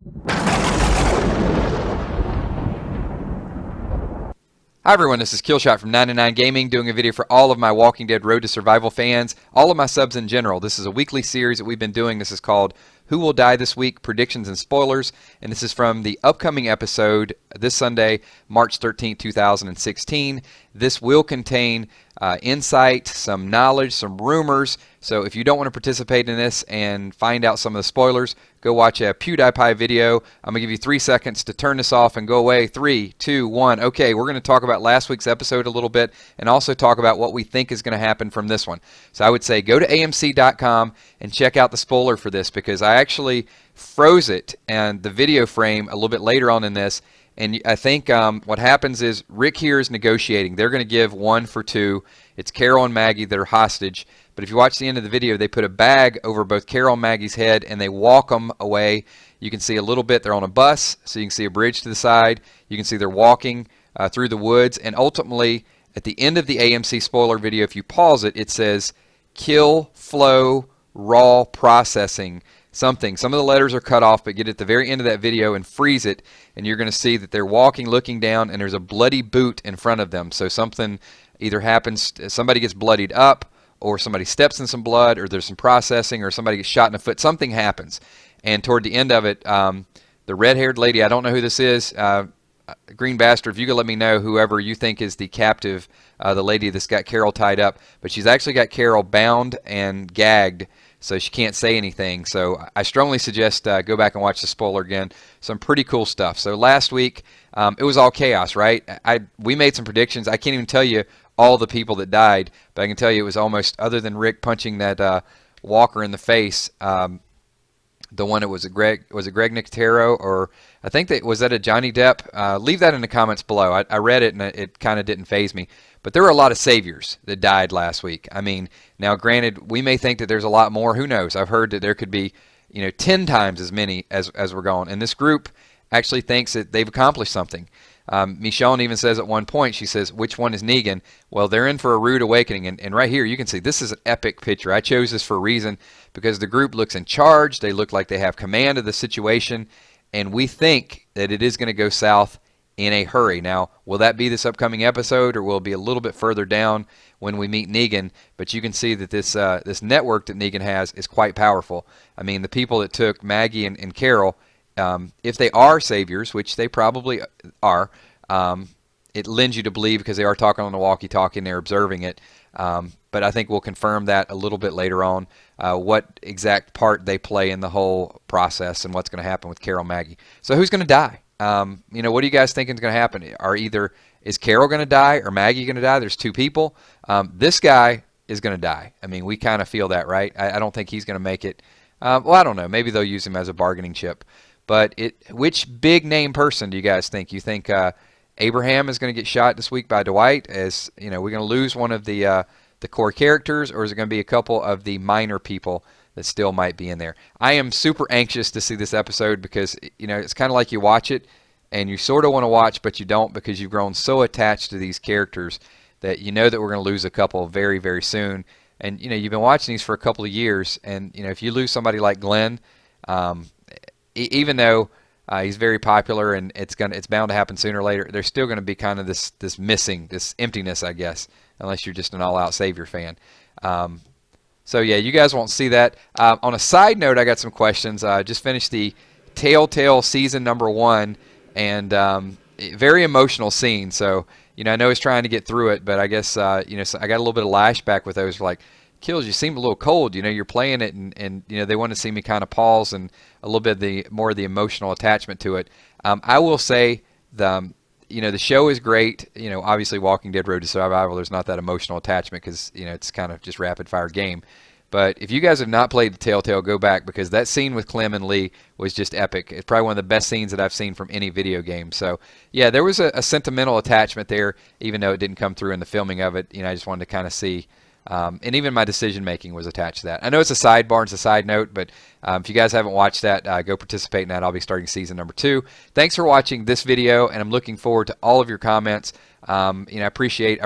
Hi everyone, this is Killshot from 99 Gaming, doing a video for all of my Walking Dead Road to Survival fans, all of my subs in general. This is a weekly series that we've been doing. This is called Who Will Die This Week? Predictions and Spoilers, and this is from the upcoming episode this Sunday, March 13th, 2016. This will contain insight, some knowledge, some rumors, so if you don't want to participate in this and find out some of the spoilers, go watch a PewDiePie video. I'm going to give you 3 seconds to turn this off and go away. 3, 2, 1. Okay, we're going to talk about last week's episode a little bit and also talk about what we think is going to happen from this one. So I would say go to AMC.com and check out the spoiler for this, because I actually froze it and the video frame a little bit later on in this. And I think what happens is Rick here is negotiating. They're going to give 1 for 2. It's Carol and Maggie that are hostage. But if you watch the end of the video, they put a bag over both Carol and Maggie's head and they walk them away. You can see a little bit. They're on a bus, so you can see a bridge to the side. You can see they're walking through the woods. And ultimately, at the end of the AMC spoiler video, if you pause it, it says kill, flow, raw, processing. Something. Some of the letters are cut off, but get at the very end of that video and freeze it, and you're going to see that they're walking, looking down, and there's a bloody boot in front of them. So something either happens, somebody gets bloodied up, or somebody steps in some blood, or there's some processing, or somebody gets shot in the foot. Something happens. And toward the end of it, the red-haired lady, I don't know who this is, Green Bastard, if you could let me know whoever you think is the captive, the lady that's got Carol tied up, but she's actually got Carol bound and gagged, so she can't say anything. So I strongly suggest go back and watch the spoiler again. Some pretty cool stuff. So last week, it was all chaos, right? We made some predictions. I can't even tell you all the people that died, but I can tell you it was almost, other than Rick punching that walker in the face, the one that was it Greg Nicotero, or I think that was that a Johnny Depp? Leave that in the comments below. I read it and it kind of didn't faze me. But there were a lot of saviors that died last week. I mean, now granted, we may think that there's a lot more. Who knows? I've heard that there could be, 10 times as many as we're going. And this group actually thinks that they've accomplished something. Michonne even says at one point, she says, which one is Negan? Well, they're in for a rude awakening. And right here, you can see this is an epic picture. I chose this for a reason, because the group looks in charge. They look like they have command of the situation. And we think that it is going to go south in a hurry. Now, will that be this upcoming episode, or will it be a little bit further down when we meet Negan? But you can see that this network that Negan has is quite powerful. I mean, the people that took Maggie and Carol, if they are saviors, which they probably are, it lends you to believe, because they are talking on the walkie-talkie and they're observing it. But I think we'll confirm that a little bit later on, what exact part they play in the whole process and what's going to happen with Carol and Maggie. So who's going to die? What do you guys think is going to happen? Is Carol going to die or Maggie going to die? There's 2 people. This guy is going to die. I mean, we kind of feel that, right? I don't think he's going to make it. Well, I don't know. Maybe they'll use him as a bargaining chip. But which big name person do you guys think? You think Abraham is going to get shot this week by Dwight? As we're going to lose one of the core characters, or is it going to be a couple of the minor people that still might be in there? I am super anxious to see this episode, because it's kind of like you watch it and you sort of want to watch, but you don't, because you've grown so attached to these characters that you know that we're going to lose a couple very, very soon. And you've been watching these for a couple of years, and if you lose somebody like Glenn, even though he's very popular and it's bound to happen sooner or later, there's still going to be kind of this emptiness, I guess, unless you're just an all-out Savior fan. So yeah, you guys won't see that. On a side note, I got some questions. I just finished the Telltale season number 1, and very emotional scene. So I know he's trying to get through it, but I guess so I got a little bit of lashback with those. Like, Kills, you seem a little cold. You're playing it, and they want to see me kind of pause and a little bit more of the emotional attachment to it. I will say the show is great. Obviously Walking Dead Road to Survival, there's not that emotional attachment, because it's kind of just rapid fire game. But if you guys have not played the Telltale, go back, because that scene with Clem and Lee was just epic. It's probably one of the best scenes that I've seen from any video game. So yeah, there was a sentimental attachment there, even though it didn't come through in the filming of it. I just wanted to kind of see. And even my decision making was attached to that. I know it's a sidebar, it's a side note, but if you guys haven't watched that, go participate in that. I'll be starting season number 2. Thanks for watching this video, and I'm looking forward to all of your comments. I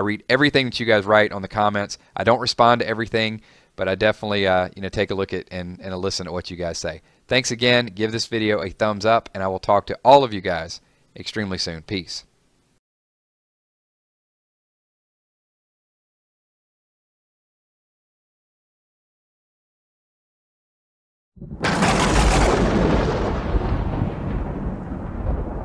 read everything that you guys write on the comments. I don't respond to everything, but I definitely take a look at and listen to what you guys say. Thanks again. Give this video a thumbs up, and I will talk to all of you guys extremely soon. Peace.